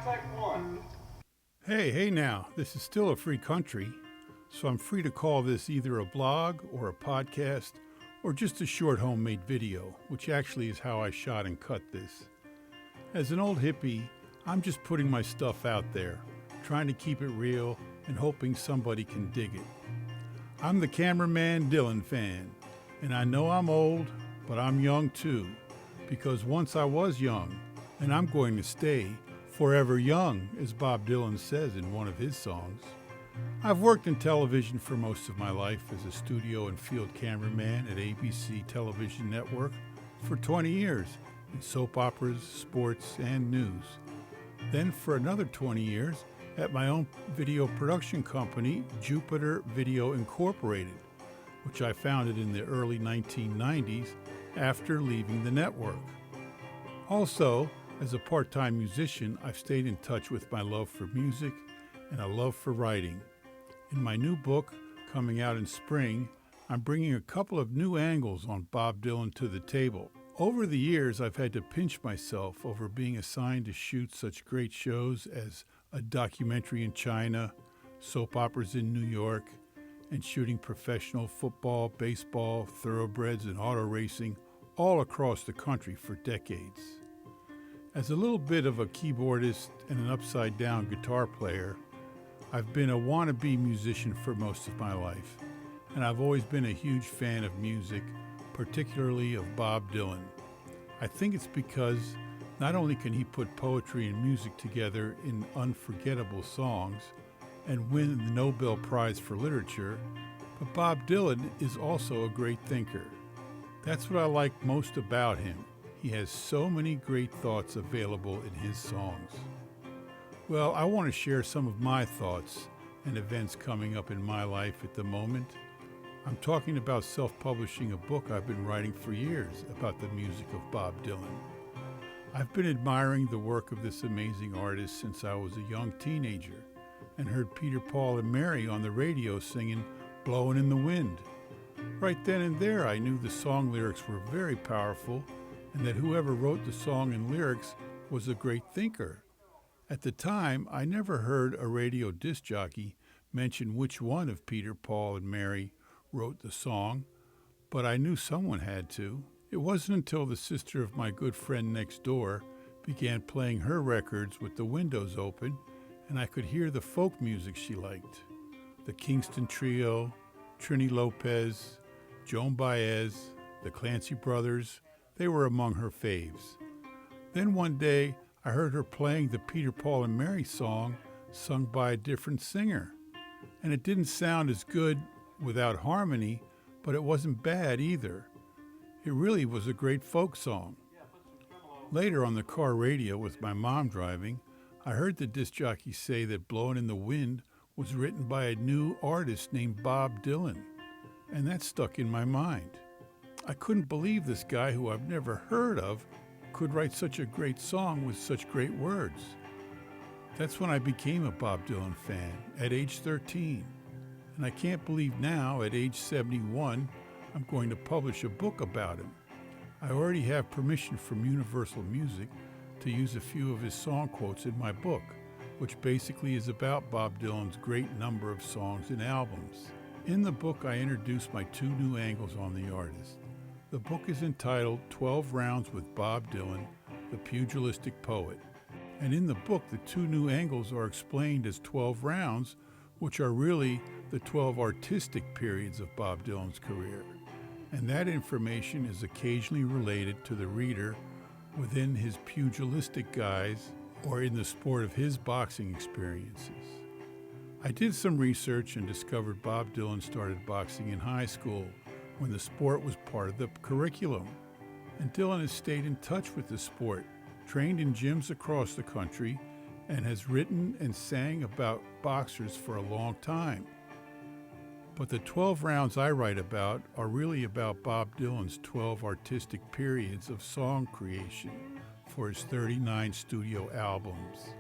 Contact one. Hey now, this is still a free country, so I'm free to call this either a blog or a podcast or just a short homemade video, which actually is how I shot and cut this. As an old hippie, I'm just putting my stuff out there, trying to keep it real and hoping somebody can dig it. I'm the cameraman Dylan fan, and I know I'm old, but I'm young too, because once I was young, and I'm going to stay forever young, as Bob Dylan says in one of his songs. I've worked in television for most of my life as a studio and field cameraman at ABC Television Network for 20 years in soap operas, sports, and news. Then for another 20 years at my own video production company, Jupiter Video Incorporated, which I founded in the early 1990s after leaving the network. Also, as a part-time musician, I've stayed in touch with my love for music and a love for writing. In my new book, coming out in spring, I'm bringing a couple of new angles on Bob Dylan to the table. Over the years, I've had to pinch myself over being assigned to shoot such great shows as a documentary in China, soap operas in New York, and shooting professional football, baseball, thoroughbreds, and auto racing all across the country for decades. As a little bit of a keyboardist and an upside-down guitar player, I've been a wannabe musician for most of my life, and I've always been a huge fan of music, particularly of Bob Dylan. I think it's because not only can he put poetry and music together in unforgettable songs and win the Nobel Prize for Literature, but Bob Dylan is also a great thinker. That's what I like most about him. He has so many great thoughts available in his songs. Well, I want to share some of my thoughts and events coming up in my life at the moment. I'm talking about self-publishing a book I've been writing for years about the music of Bob Dylan. I've been admiring the work of this amazing artist since I was a young teenager and heard Peter, Paul, and Mary on the radio singing "Blowin' in the Wind." Right then and there, I knew the song lyrics were very powerful and that whoever wrote the song and lyrics was a great thinker. At the time, I never heard a radio disc jockey mention which one of Peter, Paul, and Mary wrote the song, but I knew someone had to. It wasn't until the sister of my good friend next door began playing her records with the windows open and I could hear the folk music she liked. The Kingston Trio, Trini Lopez, Joan Baez, the Clancy Brothers, they were among her faves. Then one day, I heard her playing the Peter, Paul, and Mary song sung by a different singer. And it didn't sound as good without harmony, but it wasn't bad either. It really was a great folk song. Later on the car radio with my mom driving, I heard the disc jockey say that "Blowin' in the Wind" was written by a new artist named Bob Dylan, and that stuck in my mind. I couldn't believe this guy who I've never heard of could write such a great song with such great words. That's when I became a Bob Dylan fan at age 13. And I can't believe now, at age 71, I'm going to publish a book about him. I already have permission from Universal Music to use a few of his song quotes in my book, which basically is about Bob Dylan's great number of songs and albums. In the book, I introduce my two new angles on the artist. The book is entitled 12 Rounds with Bob Dylan, the Pugilistic Poet. And in the book, the two new angles are explained as 12 rounds, which are really the 12 artistic periods of Bob Dylan's career. And that information is occasionally related to the reader within his pugilistic guise or in the sport of his boxing experiences. I did some research and discovered Bob Dylan started boxing in high school when the sport was part of the curriculum. And Dylan has stayed in touch with the sport, trained in gyms across the country, and has written and sang about boxers for a long time. But the 12 rounds I write about are really about Bob Dylan's 12 artistic periods of song creation for his 39 studio albums.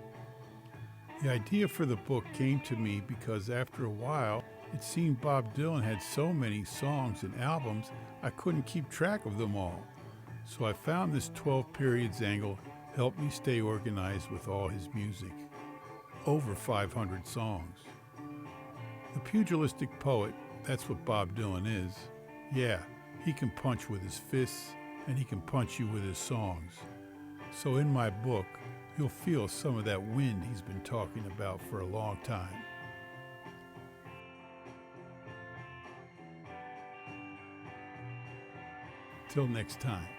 The idea for the book came to me because after a while, it seemed Bob Dylan had so many songs and albums, I couldn't keep track of them all. So I found this 12 periods angle helped me stay organized with all his music. Over 500 songs. The pugilistic poet, that's what Bob Dylan is. Yeah, he can punch with his fists, and he can punch you with his songs. So in my book, you'll feel some of that wind he's been talking about for a long time. Till next time.